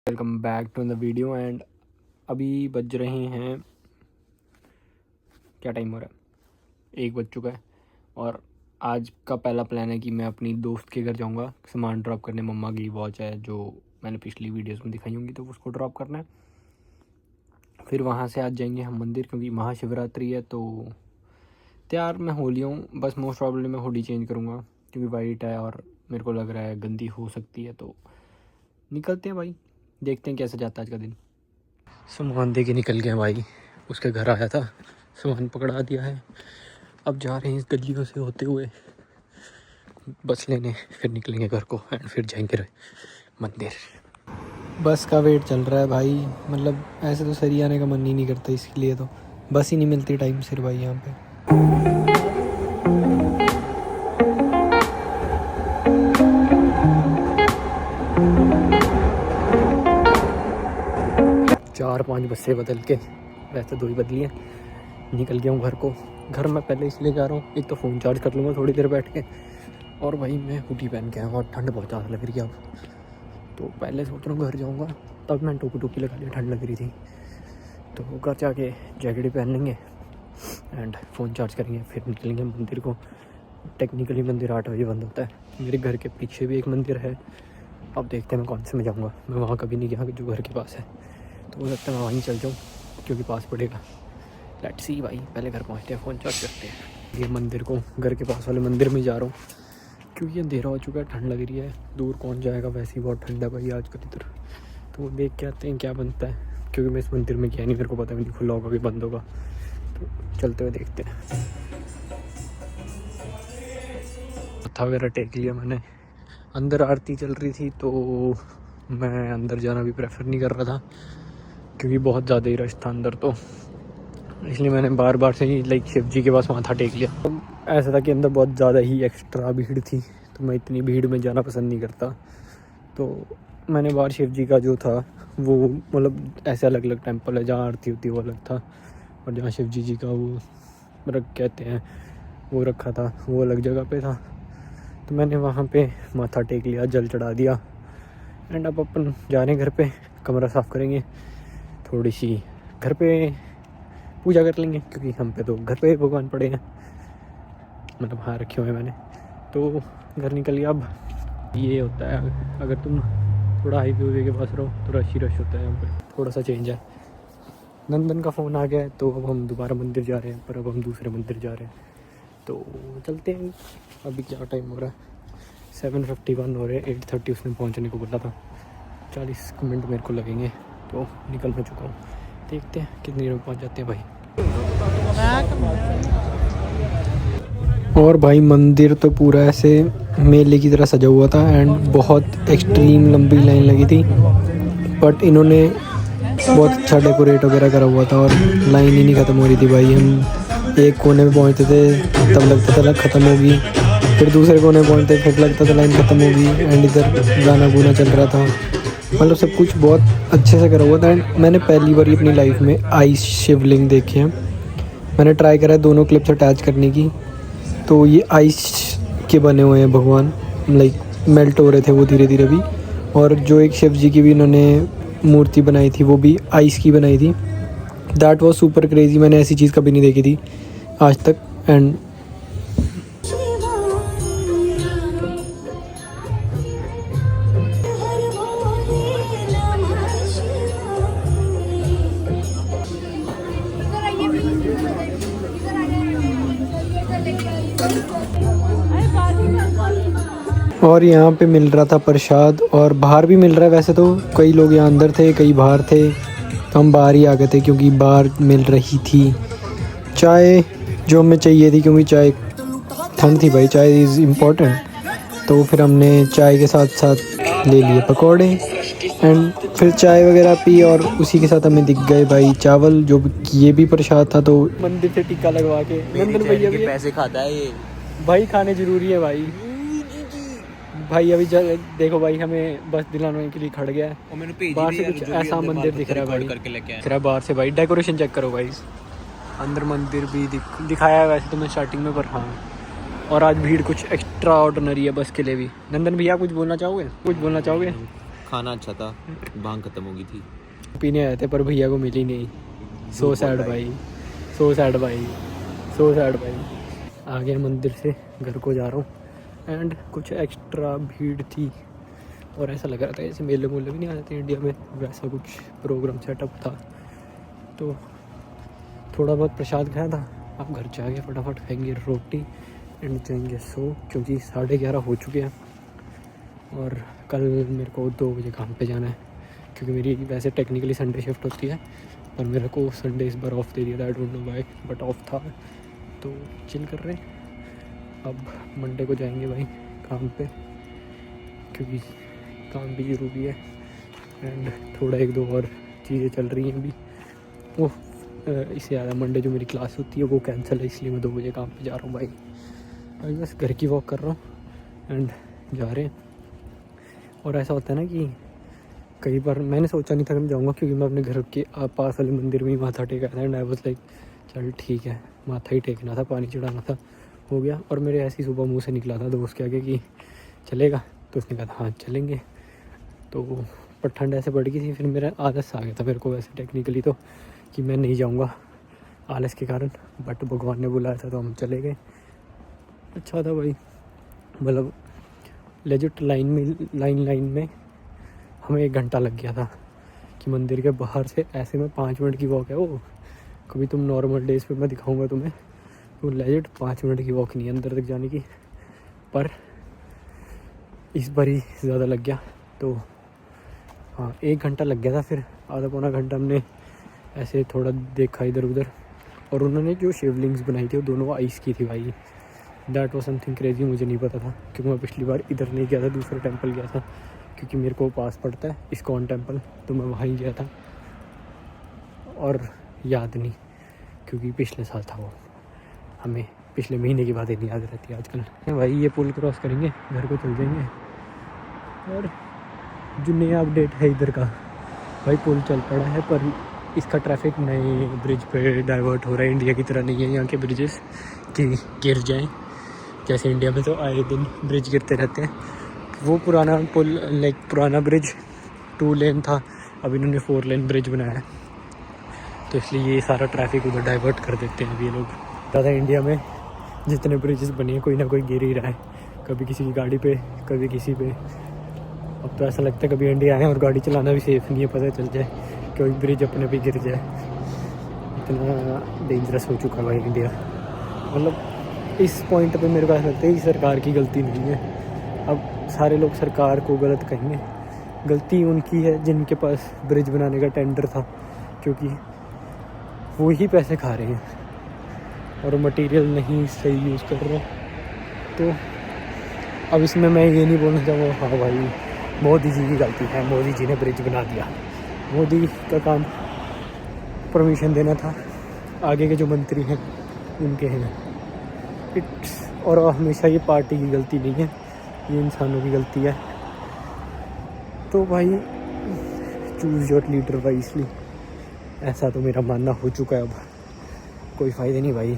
Welcome back to the video. And अभी बज रहे हैं, क्या टाइम हो रहा है, 1 बज चुका है। और आज का पहला प्लान है कि मैं अपनी दोस्त के घर जाऊंगा सामान ड्रॉप करने। मम्मा की वॉच है जो मैंने पिछली वीडियोस में दिखाई होंगी, तो उसको ड्रॉप करना है। फिर वहाँ से आज जाएंगे हम मंदिर, क्योंकि महाशिवरात्रि है। तो तैयार मैं हो लिया हूँ, बस मोस्ट प्रॉब्लली मैं हुडी चेंज करूँगा क्योंकि वाइट है और मेरे को लग रहा है गंदी हो सकती है। तो निकलते हैं भाई, देखते हैं कैसे जाता है आज का दिन। सामान दे के निकल गए भाई, उसके घर आया था, सामान पकड़ा दिया है। अब जा रहे हैं इस गलियों से होते हुए बस लेने, फिर निकलेंगे घर को एंड फिर जाएंगे मंदिर। बस का वेट चल रहा है भाई, मतलब ऐसे तो सरी आने का मन ही नहीं करता, इसके लिए तो बस ही नहीं मिलती टाइम सिर भाई यहाँ पे। 4-5 बसें बदल के, वैसे 2 ही बदली हैं, निकल गया हूँ घर को। घर मैं पहले इसलिए जा रहा हूँ, एक तो फ़ोन चार्ज कर लूँगा थोड़ी देर बैठ के, और भाई मैं हुडी पहन के आया हूँ और ठंड बहुत ज़्यादा लग रही है अब। तो पहले सोच रहा हूँ घर जाऊँगा, तब मैं टोपी लगा लिया, ठंड लग रही थी। तो घर जाके जैकेट पहन लेंगे एंड फ़ोन चार्ज करेंगे, फिर निकलेंगे मंदिर को। टेक्निकली मंदिर 8 बजे बंद होता है। मेरे घर के पीछे भी एक मंदिर है, अब देखते हैं मैं कौन से में जाऊँगा। मैं वहाँ कभी नहीं गया जो घर के पास है, तो हो सकता है मैं वहीं चल जाऊँ क्योंकि पास पड़ेगा। लेट्स सी भाई, पहले घर पहुँचते हैं, फ़ोन चार्ज करते हैं। ये मंदिर को, घर के पास वाले मंदिर में जा रहा हूँ क्योंकि अंधेरा हो चुका है, ठंड लग रही है। दूर कौन जाएगा, वैसे ही बहुत ठंड है भाई आजकल इधर। तो देख के आते हैं क्या बनता है, क्योंकि मैं इस मंदिर में गया नहीं, मेरे को पता नहीं खुला होगा कि बंद होगा। तो चलते हुए देखते हैं। मत्था वगैरह टेक लिया मैंने, अंदर आरती चल रही थी तो मैं अंदर जाना भी प्रेफर नहीं कर रहा था क्योंकि बहुत ज़्यादा ही रश था अंदर, तो इसलिए मैंने बार बार से ही शिव जी के पास माथा टेक लिया। तो ऐसा था कि अंदर बहुत ज़्यादा ही एक्स्ट्रा भीड़ थी, तो मैं इतनी भीड़ में जाना पसंद नहीं करता। तो मैंने बाहर शिव जी का जो था वो, मतलब ऐसे अलग अलग टेम्पल है जहाँ आरती होती है वो अलग था, और जहाँ शिव जी का वो कहते हैं वो रखा था वो अलग जगह पे था। तो मैंने वहाँ पे माथा टेक लिया, जल चढ़ा दिया एंड अब अपन जा रहे हैं घर पे। कमरा साफ़ करेंगे, थोड़ी सी घर पे पूजा कर लेंगे क्योंकि हम पे तो घर पे भगवान पड़े हैं, मतलब हाँ रखे हुए हैं मैंने। तो घर निकल गया। अब ये होता है अगर तुम थोड़ा हाईवे के पास रहो तो रश ही रश होता है यहाँ पे, थोड़ा सा चेंज है। नंदन का फ़ोन आ गया है तो अब हम दोबारा मंदिर जा रहे हैं, पर अब हम दूसरे मंदिर जा रहे हैं। तो चलते हैं। अभी क्या टाइम हो रहा है, 7:51 हो रहे हैं। 8:30 उसने पहुंचने को बोला था, 40 मिनट मेरे को लगेंगे, तो निकल मैं चुका हूँ। देखते हैं कितनी देर में पहुँच जाते हैं भाई। और भाई मंदिर तो पूरा ऐसे मेले की तरह सजा हुआ था एंड बहुत एक्सट्रीम लंबी लाइन लगी थी, बट इन्होंने बहुत अच्छा डेकोरेट वगैरह करा हुआ था और लाइन ही नहीं ख़त्म हो रही थी भाई। हम एक कोने में पहुँचते थे तब लगता था ख़त्म होगी, फिर दूसरे कोने में पहुँचते फिर लगता था लाइन ख़त्म होगी, एंड इधर गाना गुना चल रहा था। मतलब सब कुछ बहुत अच्छे से करा हुआ था। एंड मैंने पहली बार अपनी लाइफ में आइस शिवलिंग देखे हैं। मैंने ट्राई करा है दोनों क्लिप्स अटैच करने की, तो ये आइस के बने हुए हैं भगवान, मेल्ट हो रहे थे वो धीरे धीरे भी। और जो एक शिव जी की भी इन्होंने मूर्ति बनाई थी वो भी आइस की बनाई थी। दैट वाज सुपर क्रेजी, मैंने ऐसी चीज़ कभी नहीं देखी थी आज तक। एंड और यहाँ पे मिल रहा था प्रसाद, और बाहर भी मिल रहा है। वैसे तो कई लोग यहाँ अंदर थे, कई बाहर थे, तो हम बाहर ही आ गए थे क्योंकि बाहर मिल रही थी चाय जो हमें चाहिए थी, क्योंकि चाय ठंड थी भाई, चाय इज़ इम्पोर्टेंट। तो फिर हमने चाय के साथ साथ ले लिए पकौड़े एंड फिर चाय वगैरह पी, और उसी के साथ हमें दिख गए भाई चावल, जो ये भी प्रसाद था। तो मंदिर से टिक्का लगवा के नंदन भैया के पैसे खाता है ये भाई, खाने जरूरी है भाई। भाई अभी देखो भाई, हमें बस दिलाने के लिए खड़ गया है। बाहर से कुछ ऐसा मंदिर दिख रहा है भाई, दिख रहा है बाहर से भाई। डेकोरेशन चेक करो भाई, अंदर मंदिर भी दिखाया है वैसे तो मैं स्टार्टिंग में, पर हाँ। और आज भीड़ कुछ एक्स्ट्रा ऑर्डिनरी है बस के लिए भी। नंदन भैया कुछ बोलना चाहोगे? खाना अच्छा था, भांग खत्म हो गई थी। पीने आए थे पर भैया को मिली नहीं। सो सैड भाई, सो सैड भाई, सो सैड भाई। आ गया मंदिर से, घर को जा रहा हूँ। एंड कुछ एक्स्ट्रा भीड़ थी और ऐसा लग रहा था जैसे मेले मूले भी नहीं आ जाते इंडिया में, वैसा कुछ प्रोग्राम सेटअप था। तो थोड़ा बहुत प्रसाद खाया था। अब घर जाके फटाफट खाएंगे रोटी एंड जाएंगे सो, क्योंकि 11:30 हो चुके हैं। और कल मेरे को 2 बजे काम पे जाना है, क्योंकि मेरी वैसे टेक्निकली संडे शिफ्ट होती है, पर मेरे को संडे इस बार ऑफ दे दिया था। I don't know why, but of था, तो चिल कर रहे हैं। अब मंडे को जाएंगे भाई काम पे, क्योंकि काम भी ज़रूरी है। एंड थोड़ा 1-2 और चीज़ें चल रही हैं अभी। वो इससे ज़्यादा मंडे जो मेरी क्लास होती है वो कैंसिल है, इसलिए मैं 2 बजे काम पे जा रहा हूँ भाई। अभी बस घर की वॉक कर रहा हूँ एंड जा रहे हैं। और ऐसा होता है ना कि कई बार मैंने सोचा नहीं था कि मैं जाऊँगा, क्योंकि मैं अपने घर के पास वाले मंदिर में ही माथा टेका था। एंड आई वाज लाइक चल ठीक है, माथा ही टेकना था, पानी चढ़ाना था, हो गया। और मेरे ऐसी सुबह मुंह से निकला था दोस्त के आगे कि चलेगा, तो उसने कहा हाँ चलेंगे। तो पर ठंड ऐसे बढ़ गई थी, फिर मेरा आलस आ गया था मेरे को वैसे टेक्निकली तो, कि मैं नहीं जाऊँगा आलस के कारण। बट भगवान ने बुलाया था तो हम चले गए। अच्छा था भाई, मतलब लेजिट लाइन में हमें 1 घंटा लग गया था कि मंदिर के बाहर से ऐसे में 5 मिनट की वॉक है वो। कभी तुम नॉर्मल डेज पे मैं दिखाऊंगा तुम्हें, तो लेजिट 5 मिनट की वॉक नहीं है अंदर तक जाने की, पर इस बार ही ज़्यादा लग गया। तो हाँ 1 घंटा लग गया था। फिर आधा पौना घंटा हमने ऐसे थोड़ा देखा इधर उधर, और उन्होंने जो शिवलिंग्स बनाई थी वो दोनों आइस की थी भाई। दैट वाज समथिंग क्रेजी, मुझे नहीं पता था, क्योंकि मैं पिछली बार इधर नहीं गया था, दूसरे टेंपल गया था, क्योंकि मेरे को पास पड़ता है इस्कॉन टेंपल, तो मैं वहाँ ही गया था। और याद नहीं, क्योंकि पिछले साल था वो, हमें पिछले महीने की बातें नहीं याद रहती आजकल। भाई ये पुल क्रॉस करेंगे, घर को चल जाएंगे। और जो नया अपडेट है इधर का भाई, पुल चल पड़ा है पर इसका ट्रैफिक नए ब्रिज पे डाइवर्ट हो रहा है। इंडिया की तरह नहीं है यहाँ के ब्रिजेस कि गिर जाएं, जैसे इंडिया में तो आए दिन ब्रिज गिरते रहते हैं। वो पुराना पुल, लाइक पुराना ब्रिज 2 लेन था, अब इन्होंने 4 लेन ब्रिज बनाया है, तो इसलिए ये सारा ट्रैफिक उधर डाइवर्ट कर देते हैं अभी ये लोग। ज़्यादा इंडिया में जितने ब्रिजेस बने हैं कोई ना कोई गिर ही रहा है, कभी किसी की गाड़ी पे, कभी किसी पे। अब तो ऐसा लगता है कभी इंडिया आए और गाड़ी चलाना भी सेफ़ नहीं है, पता चल जाए कोई ब्रिज अपने पे गिर जाए। इतना डेंजरस हो चुका है भाई इंडिया। मतलब इस पॉइंट पे मेरे को ऐसा लगता है कि सरकार की गलती नहीं है। अब सारे लोग सरकार को गलत कहेंगे, गलती उनकी है जिनके पास ब्रिज बनाने का टेंडर था, क्योंकि वो ही पैसे खा रहे हैं और मटेरियल नहीं सही यूज़ कर रहे। तो अब इसमें मैं ये नहीं बोलना चाहूँगा हाँ भाई मोदी जी की गलती है, मोदी जी ने ब्रिज बना दिया। मोदी का काम परमिशन देना था, आगे के जो मंत्री हैं उनके हैं। और हमेशा ये पार्टी की गलती नहीं है, ये इंसानों की गलती है। तो भाई चूज़ योर लीडर वाइजली, ऐसा तो मेरा मानना हो चुका है। अब कोई फ़ायदा नहीं भाई।